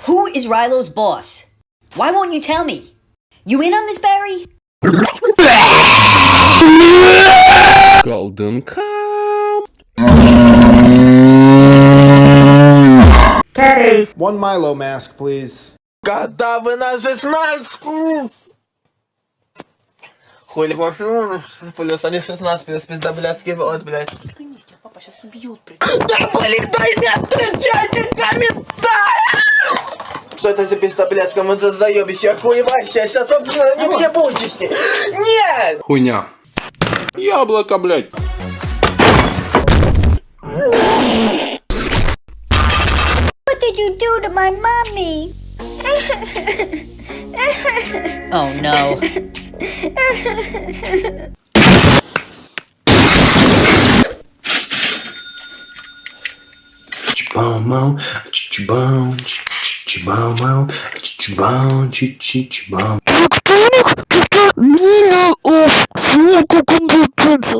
Who is Rilo's boss? Why won't you tell me? You in on this, Barry? Golden Calm. Case. One Milo mask, please. Готовы на 16! Хули пошел, плюс они 16, плюс пиздоблядский вот, блядь. Папа сейчас убьет, блядь. Да, блин, дай мне отвечайте комментарий! Что это за пиздоблядское, мы за заебище, охуевающее, сейчас не мне будете. Нет! Хуйня. Яблоко, блядь. What did you do to my mommy? Oh no. Chibamo, chibam, chibamo, chibam, chibam. Meaning of physical competence.